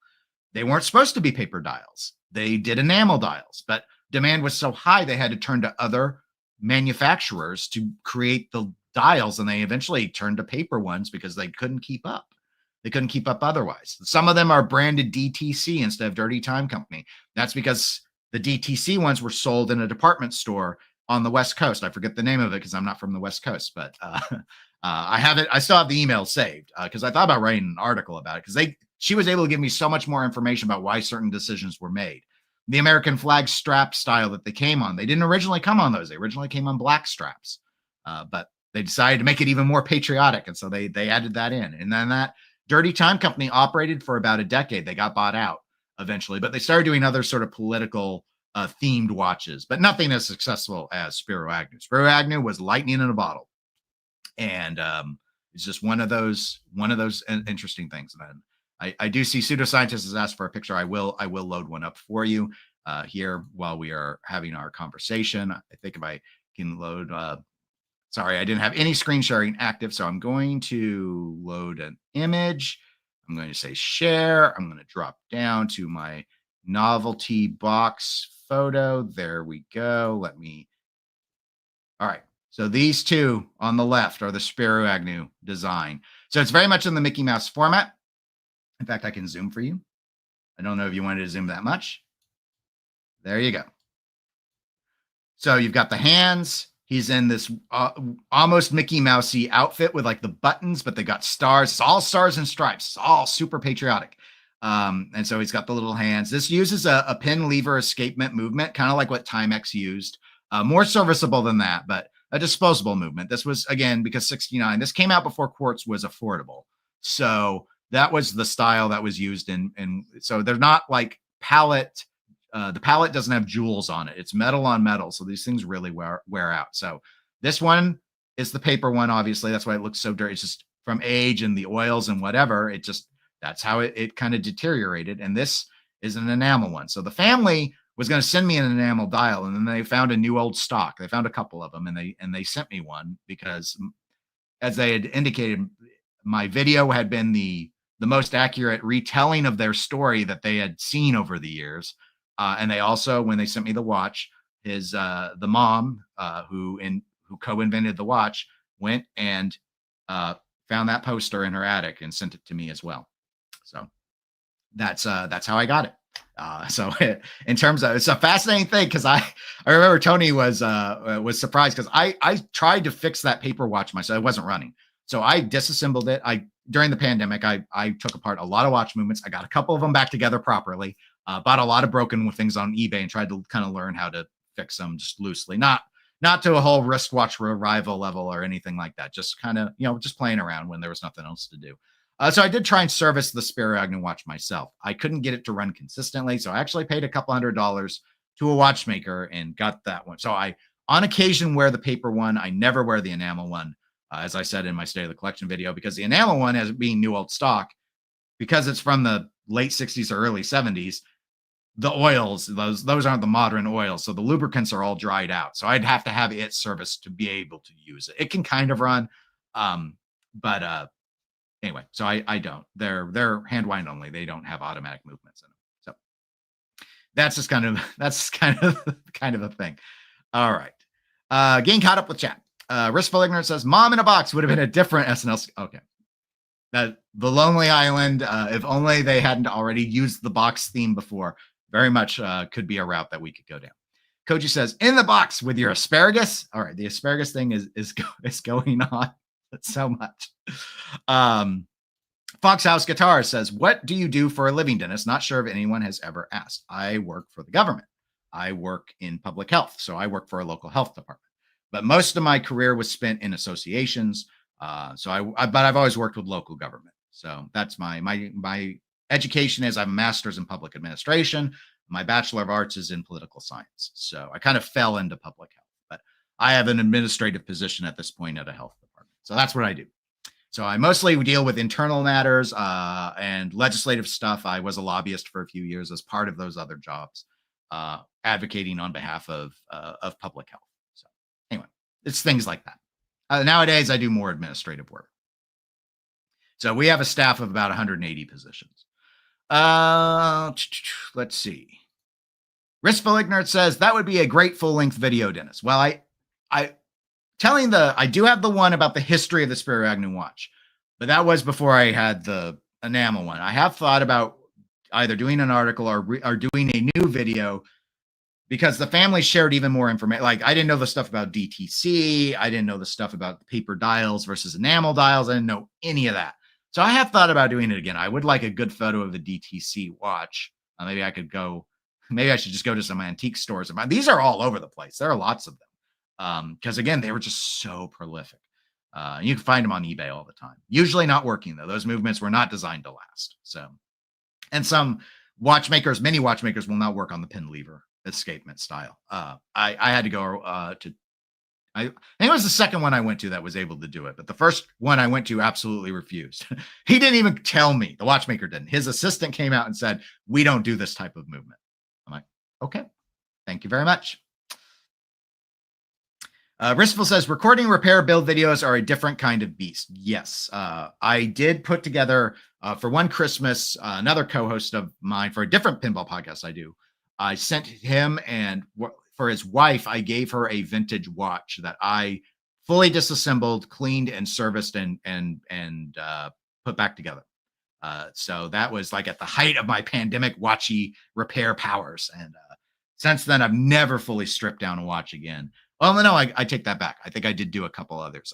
They weren't supposed to be paper dials. They did enamel dials, but demand was so high they had to turn to other manufacturers to create the dials, and they eventually turned to paper ones because they couldn't keep up. They couldn't keep up otherwise. Some of them are branded DTC instead of Dirty Time Company. That's because the DTC ones were sold in a department store on the West Coast. I forget the name of it because I'm not from the West Coast, but I have it. I still have the email saved because I thought about writing an article about it, because she was able to give me so much more information about why certain decisions were made. The American flag strap style that they came on, they didn't originally come on those. They originally came on black straps, but they decided to make it even more patriotic, and so they added that in. And then that Dirty Time Company operated for about a decade. They got bought out eventually, but they started doing other sort of political themed watches, but nothing as successful as Spiro Agnew. Spiro Agnew was lightning in a bottle, and it's just one of those interesting things. And I do see Pseudoscientist has asked for a picture. I will load one up for you here while we are having our conversation. I think if I can load. Sorry, I didn't have any screen sharing active, so I'm going to load an image. I'm going to say share. I'm going to drop down to my novelty box photo. There we go. All right. So these two on the left are the Spiro Agnew design. So it's very much in the Mickey Mouse format. In fact, I can zoom for you. I don't know if you wanted to zoom that much. There you go. So you've got the hands. He's in this almost Mickey Mousey outfit with like the buttons, but they got stars. It's all stars and stripes. It's all super patriotic. And so he's got the little hands. This uses a pin lever escapement movement, kind of like what Timex used. More serviceable than that, but a disposable movement. This was, again, because 69, this came out before quartz was affordable. So that was the style that was used in so they're not like pallet. The pallet doesn't have jewels on it. It's metal on metal. So these things really wear out. So this one is the paper one, obviously. That's why it looks so dirty. It's just from age and the oils and whatever. That's how it kind of deteriorated. And this is an enamel one. So the family was going to send me an enamel dial, and then they found a new old stock. They found a couple of them, and they sent me one because as they had indicated, my video had been the most accurate retelling of their story that they had seen over the years. And they also, when they sent me the watch, the mom who co-invented the watch went and found that poster in her attic and sent it to me as well. So that's how I got it. So in terms of, it's a fascinating thing because I remember Tony was surprised because I tried to fix that paper watch myself. It wasn't running. So I disassembled it. During the pandemic, I took apart a lot of watch movements. I got a couple of them back together properly. Bought a lot of broken things on eBay and tried to kind of learn how to fix them just loosely, not to a whole wristwatch revival level or anything like that. Just kind of, just playing around when there was nothing else to do. So I did try and service the Spiro Agnew watch myself. I couldn't get it to run consistently, so I actually paid a couple $100 to a watchmaker and got that one. So I, on occasion, wear the paper one. I never wear the enamel one, as I said in my State of the Collection video, because the enamel one, as being new old stock, because it's from the late 60s or early 70s, the oils, those aren't the modern oils, so the lubricants are all dried out. So I'd have to have it serviced to be able to use it. It can kind of run, but anyway, so I don't. They're hand wind only. They don't have automatic movements in them. So that's just kind of a thing. All right. Getting caught up with chat. Ristful Ignorance says, "Mom in a Box would have been a different SNL." Okay. The Lonely Island, if only they hadn't already used the box theme before, very much could be a route that we could go down. Koji says, "In the box with your asparagus." All right, the asparagus thing is going on so much. Foxhouse Guitar says, "What do you do for a living, Dennis? Not sure if anyone has ever asked." I work for the government. I work in public health, so I work for a local health department. But most of my career was spent in associations. But I've always worked with local government. So that's my education is I have a master's in public administration. My Bachelor of Arts is in political science. So I kind of fell into public health, but I have an administrative position at this point at a health department. So that's what I do. So I mostly deal with internal matters and legislative stuff. I was a lobbyist for a few years as part of those other jobs, advocating on behalf of public health. So anyway, it's things like that. Nowadays, I do more administrative work. So we have a staff of about 180 positions. Let's see. Ristful Ignorance says, "That would be a great full-length video, Dennis." Well, I do have the one about the history of the Spiro Agnew watch, but that was before I had the enamel one. I have thought about either doing an article or doing a new video, because the family shared even more information. Like, I didn't know the stuff about DTC. I didn't know the stuff about paper dials versus enamel dials. I didn't know any of that. So I have thought about doing it again. I would like a good photo of the DTC watch. Maybe I should just go to some antique stores. These are all over the place. There are lots of them. Because again, they were just so prolific. You can find them on eBay all the time. Usually not working though. Those movements were not designed to last. So, and some many watchmakers will not work on the pin lever escapement style. I had to go I think it was the second one I went to that was able to do it, but the first one I went to absolutely refused. He didn't even tell me. The watchmaker didn't. His assistant came out and said, "We don't do this type of movement." I'm like, "Okay, thank you very much." Ristful says, "Recording repair build videos are a different kind of beast." Yes. I did put together for one Christmas, another co-host of mine for a different pinball podcast I sent him, and for his wife, I gave her a vintage watch that I fully disassembled, cleaned, and serviced and put back together. So that was like at the height of my pandemic watchy repair powers. And since then, I've never fully stripped down a watch again. Well, no, I take that back. I think I did do a couple others.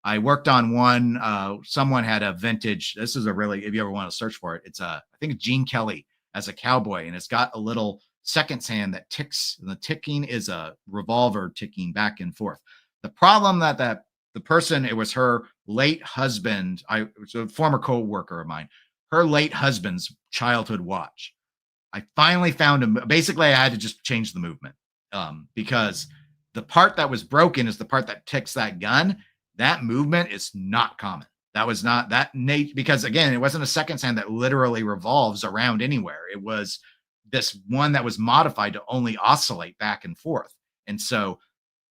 I worked on one. Someone had a vintage. This is if you ever want to search for it, I think it's Gene Kelly as a cowboy, and it's got a little seconds hand that ticks, and the ticking is a revolver ticking back and forth. The problem that the person, it was her late husband, it was a former co-worker of mine, her late husband's childhood watch. I finally found him. Basically, I had to just change the movement because the part that was broken is the part that ticks that gun. That movement is not common. That was not that because again, it wasn't a seconds hand that literally revolves around anywhere. It was this one that was modified to only oscillate back and forth. And so,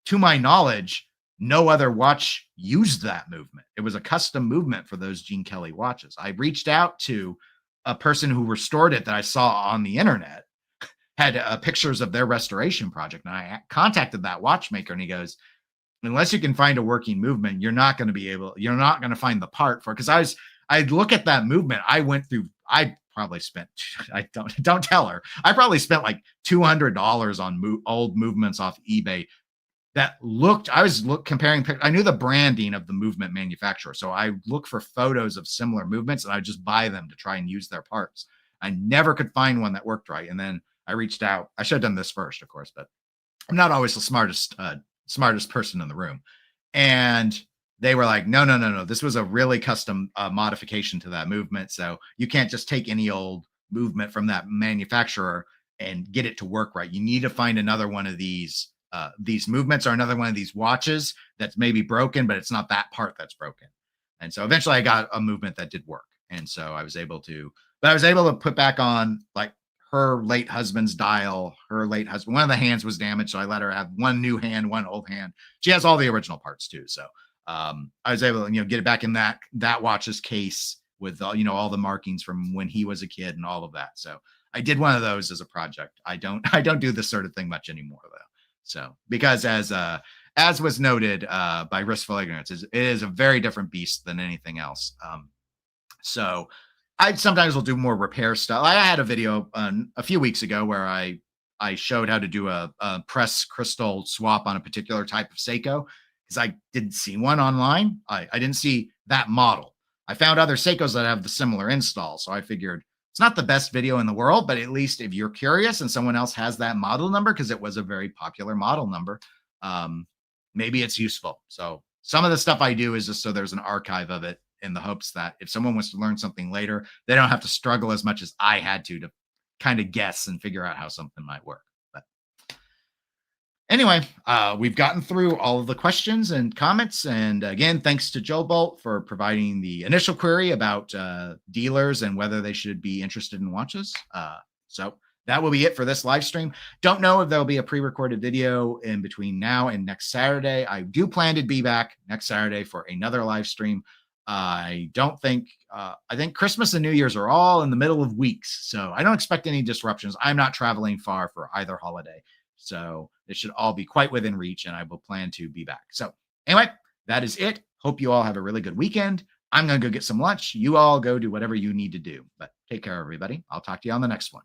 to my knowledge, no other watch used that movement. It was a custom movement for those Gene Kelly watches. I reached out to a person who restored it that I saw on the internet, had pictures of their restoration project. And I contacted that watchmaker and he goes, unless you can find a working movement, you're not going to find the part for it. Cause I look at that movement. I probably spent, don't tell her. I probably spent like $200 on old movements off eBay that comparing. I knew the branding of the movement manufacturer. So I look for photos of similar movements and I just buy them to try and use their parts. I never could find one that worked right. And then I reached out. I should have done this first, of course, but I'm not always the smartest person in the room. And they were like, no. This was a really custom modification to that movement. So you can't just take any old movement from that manufacturer and get it to work right. You need to find another one of these movements or another one of these watches that's maybe broken, but it's not that part that's broken. And so eventually I got a movement that did work. And so I was able to put back on like her late husband's dial. Her late husband, one of the hands was damaged. So I let her have one new hand, one old hand. She has all the original parts too. So I was able to, get it back in that watch's case with, all the markings from when he was a kid and all of that. So I did one of those as a project. I don't do this sort of thing much anymore though. So, because as was noted by Riskful Ignorance, it is a very different beast than anything else. So I sometimes will do more repair stuff. I had a video a few weeks ago where I showed how to do a press crystal swap on a particular type of Seiko because I didn't see one online. I didn't see that model. I found other Seikos that have the similar install. So I figured, it's not the best video in the world, but at least if you're curious and someone else has that model number, because it was a very popular model number, maybe it's useful. So some of the stuff I do is just so there's an archive of it in the hopes that if someone wants to learn something later, they don't have to struggle as much as I had to kind of guess and figure out how something might work. But anyway, we've gotten through all of the questions and comments. And again, thanks to Joe Bolt for providing the initial query about dealers and whether they should be interested in watches. So that will be it for this live stream. Don't know if there'll be a pre-recorded video in between now and next Saturday. I do plan to be back next Saturday for another live stream. I think Christmas and New Year's are all in the middle of weeks. So I don't expect any disruptions. I'm not traveling far for either holiday. So it should all be quite within reach and I will plan to be back. So anyway, that is it. Hope you all have a really good weekend. I'm going to go get some lunch. You all go do whatever you need to do, but take care, everybody. I'll talk to you on the next one.